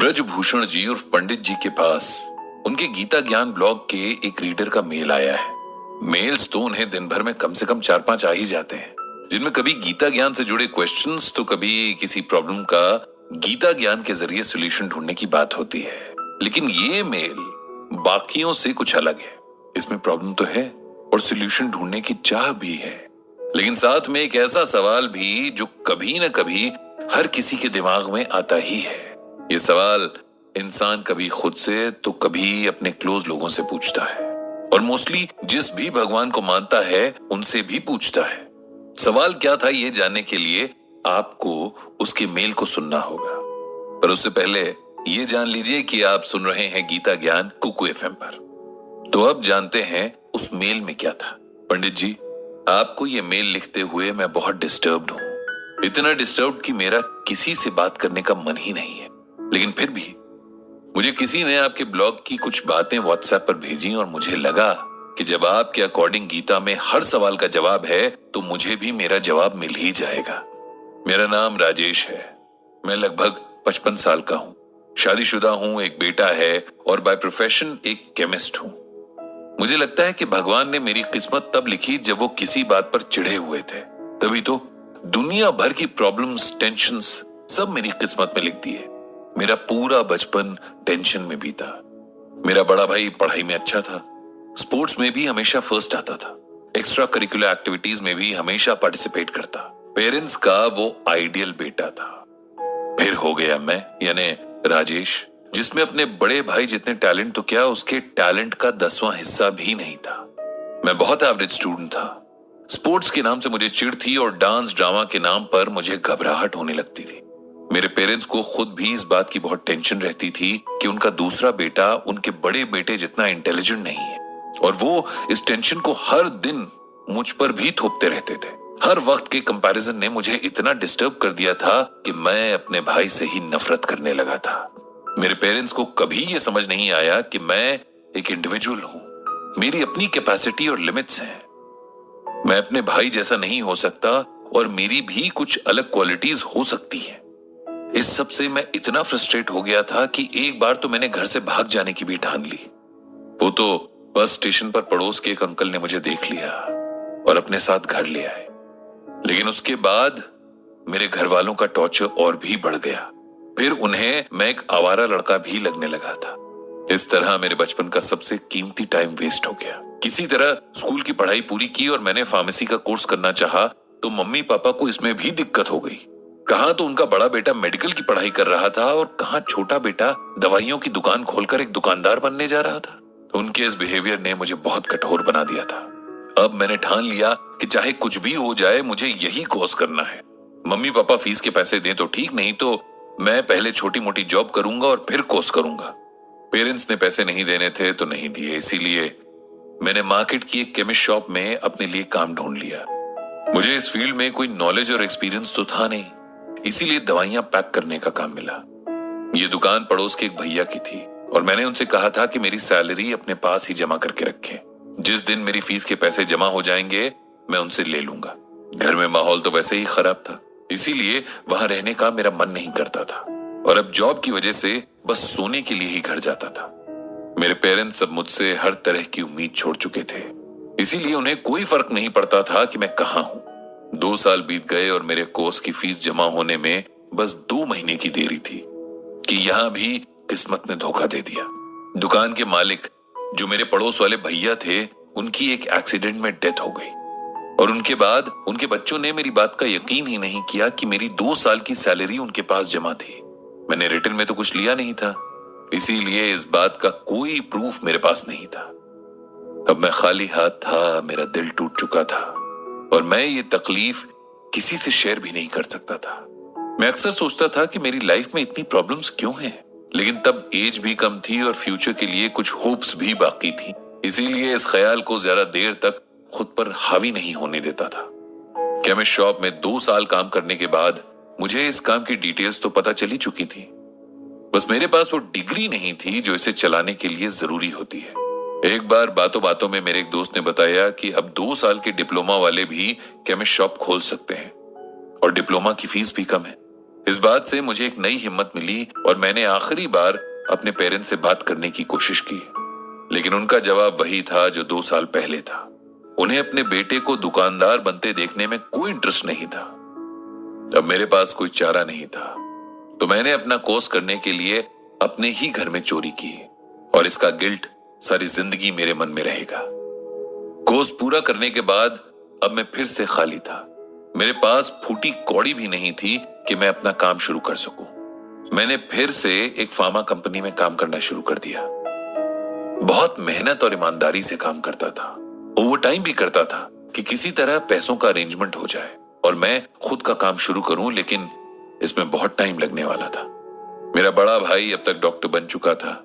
ब्रजभूषण जी और पंडित जी के पास उनके गीता ज्ञान ब्लॉग के एक रीडर का मेल आया है। मेल्स तो उन्हें दिन भर में कम से कम 4-5 आ ही जाते हैं, जिनमें कभी गीता ज्ञान से जुड़े क्वेश्चंस तो कभी किसी प्रॉब्लम का गीता ज्ञान के जरिए सॉल्यूशन ढूंढने की बात होती है। लेकिन ये मेल बाकियों से कुछ अलग है। इसमें प्रॉब्लम तो है और सॉल्यूशन ढूंढने की चाह भी है, लेकिन साथ में एक ऐसा सवाल भी जो कभी न कभी हर किसी के दिमाग में आता ही है। ये सवाल इंसान कभी खुद से तो कभी अपने क्लोज लोगों से पूछता है, और मोस्टली जिस भी भगवान को मानता है उनसे भी पूछता है। सवाल क्या था ये जानने के लिए आपको उसके मेल को सुनना होगा, पर उससे पहले ये जान लीजिए कि आप सुन रहे हैं गीता ज्ञान कुकू एफएम पर। तो अब जानते हैं उस मेल में क्या था। पंडित जी, आपको ये मेल लिखते हुए मैं बहुत डिस्टर्ब्ड हूँ, इतना डिस्टर्ब्ड कि मेरा किसी से बात करने का मन ही नहीं है। लेकिन फिर भी मुझे किसी ने आपके ब्लॉग की कुछ बातें व्हाट्सएप पर भेजी और मुझे लगा कि जब आपके अकॉर्डिंग गीता में हर सवाल का जवाब है तो मुझे भी मेरा जवाब मिल ही जाएगा। मेरा नाम राजेश है, मैं लगभग 55 साल का हूँ, शादीशुदा हूँ, एक बेटा है और बाय प्रोफेशन एक केमिस्ट हूँ। मुझे लगता है कि भगवान ने मेरी किस्मत तब लिखी जब वो किसी बात पर चिढ़े हुए थे, तभी तो दुनिया भर की प्रॉब्लम्स, टेंशन्स सब मेरी किस्मत में लिख दिए। मेरा पूरा बचपन टेंशन में बीता। मेरा बड़ा भाई पढ़ाई में अच्छा था, स्पोर्ट्स में भी हमेशा फर्स्ट आता था, एक्स्ट्रा करिकुलर एक्टिविटीज में भी हमेशा पार्टिसिपेट करता। पेरेंट्स का वो आइडियल बेटा था। फिर हो गया मैं, यानी राजेश, जिसमें अपने बड़े भाई जितने टैलेंट तो क्या, उसके टैलेंट का 10वां हिस्सा भी नहीं था। मैं बहुत एवरेज स्टूडेंट था। स्पोर्ट्स के नाम से मुझे चिढ़ थी और डांस ड्रामा के नाम पर मुझे घबराहट होने लगती थी। मेरे पेरेंट्स को खुद भी इस बात की बहुत टेंशन रहती थी कि उनका दूसरा बेटा उनके बड़े बेटे जितना इंटेलिजेंट नहीं है, और वो इस टेंशन को हर दिन मुझ पर भी थोपते रहते थे। हर वक्त के कंपैरिजन ने मुझे इतना डिस्टर्ब कर दिया था कि मैं अपने भाई से ही नफरत करने लगा था। मेरे पेरेंट्स को कभी ये समझ नहीं आया कि मैं एक इंडिविजुअल हूं, मेरी अपनी कैपेसिटी और लिमिट्स हैं। मैं अपने भाई जैसा नहीं हो सकता और मेरी भी कुछ अलग क्वालिटीज हो सकती हैं। इस सब से मैं इतना फ्रस्ट्रेट हो गया था कि एक बार तो मैंने घर से भाग जाने की भी ठान ली। वो तो बस स्टेशन पर पड़ोस के एक अंकल ने मुझे देख लिया और अपने साथ घर ले आए। लेकिन उसके बाद मेरे घर वालों का टॉर्चर और भी बढ़ गया। फिर उन्हें मैं एक आवारा लड़का भी लगने लगा था। इस तरह मेरे बचपन का सबसे कीमती टाइम वेस्ट हो गया। किसी तरह स्कूल की पढ़ाई पूरी की और मैंने फार्मेसी का कोर्स करना चाहा तो मम्मी पापा को इसमें भी दिक्कत हो गई। कहां तो उनका बड़ा बेटा मेडिकल की पढ़ाई कर रहा था और कहां छोटा बेटा दवाइयों की दुकान खोलकर एक दुकानदार बनने जा रहा था। उनके इस बिहेवियर ने मुझे बहुत कठोर बना दिया था। अब मैंने ठान लिया कि चाहे कुछ भी हो जाए मुझे यही कोर्स करना है। मम्मी पापा फीस के पैसे दें तो ठीक, नहीं तो मैं पहले छोटी मोटी जॉब करूंगा और फिर कोर्स करूंगा। पेरेंट्स ने पैसे नहीं देने थे तो नहीं दिए, इसीलिए मैंने मार्केट की एक केमिस्ट शॉप में अपने लिए काम ढूंढ लिया। मुझे इस फील्ड में कोई नॉलेज और एक्सपीरियंस तो था नहीं, इसीलिए दवाइयां पैक करने का काम मिला। ये दुकान पड़ोस के एक भैया की थी और मैंने उनसे कहा था कि मेरी सैलरी अपने पास ही जमा करके रखें। जिस दिन मेरी फीस के पैसे जमा हो जाएंगे मैं उनसे ले लूंगा। घर में माहौल तो वैसे ही खराब था, इसीलिए वहां रहने का मेरा मन नहीं करता था और अब जॉब की वजह से बस सोने के लिए ही घर जाता था। मेरे पेरेंट्स अब मुझसे हर तरह की उम्मीद छोड़ चुके थे, इसीलिए उन्हें कोई फर्क नहीं पड़ता था कि मैं कहां हूं। 2 साल बीत गए और मेरे कोर्स की फीस जमा होने में बस 2 महीने की देरी थी कि यहां भी किस्मत ने धोखा दे दिया। दुकान के मालिक, जो मेरे पड़ोस वाले भैया थे, उनकी एक एक्सीडेंट में डेथ हो गई और उनके बाद उनके बच्चों ने मेरी बात का यकीन ही नहीं किया कि मेरी 2 साल की सैलरी उनके पास जमा थी। मैंने रिटर्न में तो कुछ लिया नहीं था, इसीलिए इस बात का कोई प्रूफ मेरे पास नहीं था। अब मैं खाली हाथ था, मेरा दिल टूट चुका था और मैं ये तकलीफ किसी से शेयर भी नहीं कर सकता था। मैं अक्सर सोचता था कि मेरी लाइफ में इतनी प्रॉब्लम्स क्यों हैं, लेकिन तब एज भी कम थी और फ्यूचर के लिए कुछ होप्स भी बाकी थी, इसीलिए इस ख्याल को ज्यादा देर तक खुद पर हावी नहीं होने देता था। केमिस्ट शॉप में 2 साल काम करने के बाद मुझे इस काम की डिटेल्स तो पता चली चुकी थी, बस मेरे पास वो डिग्री नहीं थी जो इसे चलाने के लिए जरूरी होती है। एक बार बातों बातों में मेरे एक दोस्त ने बताया कि अब 2 साल के डिप्लोमा वाले भी केमिस्ट शॉप खोल सकते हैं और डिप्लोमा की फीस भी कम है। इस बात से मुझे एक नई हिम्मत मिली और मैंने आखिरी बार अपने पेरेंट्स से बात करने की कोशिश की, लेकिन उनका जवाब वही था जो 2 साल पहले था। उन्हें अपने बेटे को दुकानदार बनते देखने में कोई इंटरेस्ट नहीं था। अब मेरे पास कोई चारा नहीं था, तो मैंने अपना कोर्स करने के लिए अपने ही घर में चोरी की और इसका गिल्ट सारी जिंदगी मेरे मन में रहेगा। कोर्स पूरा करने के बाद अब मैं फिर से खाली था। मेरे पास फूटी कौड़ी भी नहीं थी कि मैं अपना काम शुरू कर सकूं। मैंने फिर से एक फार्मा कंपनी में काम करना शुरू कर दिया। बहुत मेहनत और ईमानदारी से काम करता था, ओवर टाइम भी करता था कि किसी तरह पैसों का अरेंजमेंट हो जाए और मैं खुद का काम शुरू करूं, लेकिन इसमें बहुत टाइम लगने वाला था। मेरा बड़ा भाई अब तक डॉक्टर बन चुका था।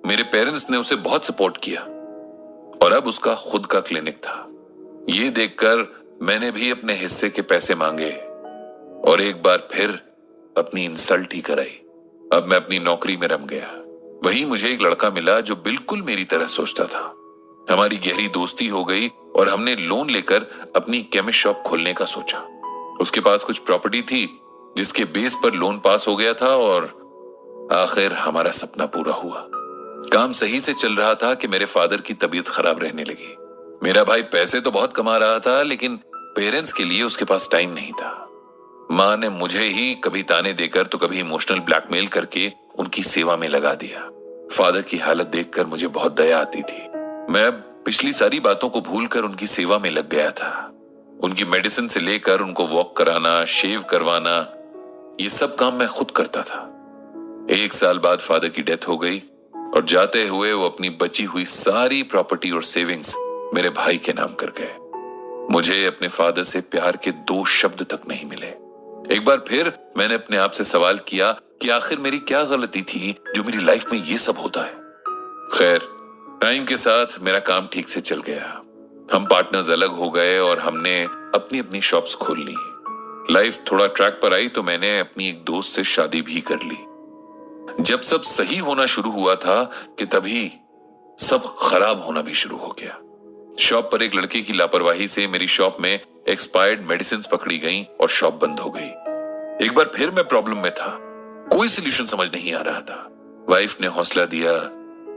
मेरे पेरेंट्स ने उसे बहुत सपोर्ट किया और अब उसका खुद का क्लिनिक था। ये देखकर मैंने भी अपने हिस्से के पैसे मांगे और एक बार फिर अपनी इंसल्ट ही कराई। अब मैं अपनी नौकरी में रम गया। वहीं मुझे एक लड़का मिला जो बिल्कुल मेरी तरह सोचता था। हमारी गहरी दोस्ती हो गई और हमने लोन लेकर अपनी केमिस्ट शॉप खोलने का सोचा। उसके पास कुछ प्रॉपर्टी थी जिसके बेस पर लोन पास हो गया था और आखिर हमारा सपना पूरा हुआ। काम सही से चल रहा था कि मेरे फादर की तबीयत खराब रहने लगी। मेरा भाई पैसे तो बहुत कमा रहा था, लेकिन पेरेंट्स के लिए उसके पास टाइम नहीं था। माँ ने मुझे ही कभी ताने देकर तो कभी इमोशनल ब्लैकमेल करके उनकी सेवा में लगा दिया। फादर की हालत देखकर मुझे बहुत दया आती थी। मैं पिछली सारी बातों को भूलकर उनकी सेवा में लग गया था। उनकी मेडिसिन से लेकर उनको वॉक कराना, शेव करवाना, ये सब काम मैं खुद करता था। 1 साल बाद फादर की डेथ हो गई और जाते हुए वो अपनी बची हुई सारी प्रॉपर्टी और सेविंग्स मेरे भाई के नाम कर गए। मुझे अपने फादर से प्यार के 2 शब्द तक नहीं मिले। एक बार फिर मैंने अपने आप से सवाल किया कि आखिर मेरी क्या गलती थी जो मेरी लाइफ में ये सब होता है। खैर, टाइम के साथ मेरा काम ठीक से चल गया। हम पार्टनर्स अलग हो गए और हमने अपनी अपनी शॉप्स खोल ली। लाइफ थोड़ा ट्रैक पर आई तो मैंने अपनी एक दोस्त से शादी भी कर ली। जब सब सही होना शुरू हुआ था कि तभी सब खराब होना भी शुरू हो गया। शॉप पर एक लड़के की लापरवाही से मेरी शॉप में एक्सपायर्ड मेडिसिन पकड़ी गई और शॉप बंद हो गई। एक बार फिर मैं प्रॉब्लम में था। कोई सोल्यूशन समझ नहीं आ रहा था। वाइफ ने हौसला दिया,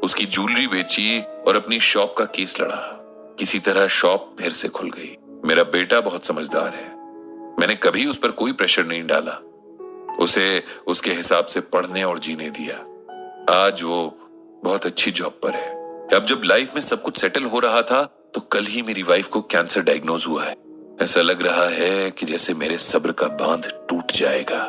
उसकी ज्वेलरी बेची और अपनी शॉप का केस लड़ा। किसी तरह शॉप फिर से खुल गई। मेरा बेटा बहुत समझदार है। मैंने कभी उस पर कोई प्रेशर नहीं डाला। उसे उसके हिसाब से पढ़ने और जीने दिया। आज वो बहुत अच्छी जॉब पर है। अब जब लाइफ में सब कुछ सेटल हो रहा था तो कल ही मेरी वाइफ को कैंसर डायग्नोज हुआ है। ऐसा लग रहा है कि जैसे मेरे सब्र का बांध टूट जाएगा।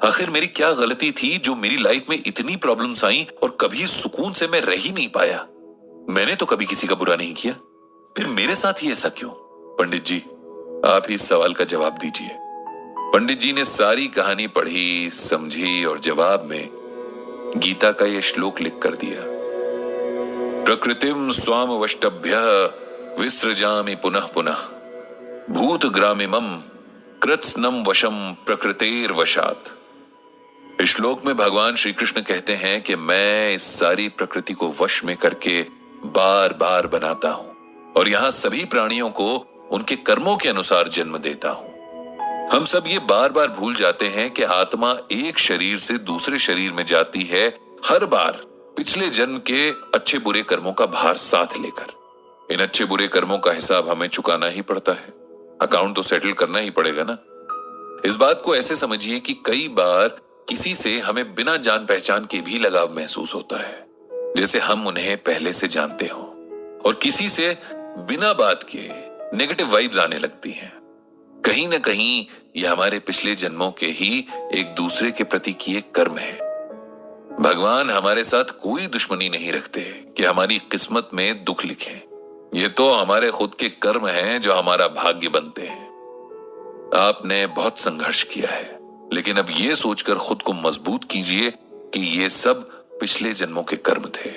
आखिर मेरी क्या गलती थी जो मेरी लाइफ में इतनी प्रॉब्लम्स आई और कभी सुकून से मैं रह ही नहीं पाया। मैंने तो कभी किसी का बुरा नहीं किया, फिर मेरे साथ ही ऐसा क्यों? पंडित जी, आप ही इस सवाल का जवाब दीजिए। पंडित जी ने सारी कहानी पढ़ी, समझी और जवाब में गीता का यह श्लोक लिख कर दिया। प्रकृतिम स्वामवष्टभ्यः विसृजामि पुनः पुनः भूतग्रामिमं कृत्स्नम वशम प्रकृतेर्वशात्। इस श्लोक में भगवान श्री कृष्ण कहते हैं कि मैं इस सारी प्रकृति को वश में करके बार बार बनाता हूं और यहां सभी प्राणियों को उनके कर्मों के अनुसार जन्म देता हूं। हम सब ये बार बार भूल जाते हैं कि आत्मा एक शरीर से दूसरे शरीर में जाती है, हर बार पिछले जन्म के अच्छे बुरे कर्मों का भार साथ लेकर। इन अच्छे बुरे कर्मों का हिसाब हमें चुकाना ही पड़ता है। अकाउंट तो सेटल करना ही पड़ेगा ना। इस बात को ऐसे समझिए कि कई बार किसी से हमें बिना जान पहचान के भी लगाव महसूस होता है, जैसे हम उन्हें पहले से जानते हो, और किसी से बिना बात के नेगेटिव वाइब्स आने लगती हैं। कहीं ना कहीं ये हमारे पिछले जन्मों के ही एक दूसरे के प्रति किए कर्म है। भगवान हमारे साथ कोई दुश्मनी नहीं रखते कि हमारी किस्मत में दुख लिखे। ये तो हमारे खुद के कर्म हैं जो हमारा भाग्य बनते हैं। आपने बहुत संघर्ष किया है, लेकिन अब ये सोचकर खुद को मजबूत कीजिए कि ये सब पिछले जन्मों के कर्म थे।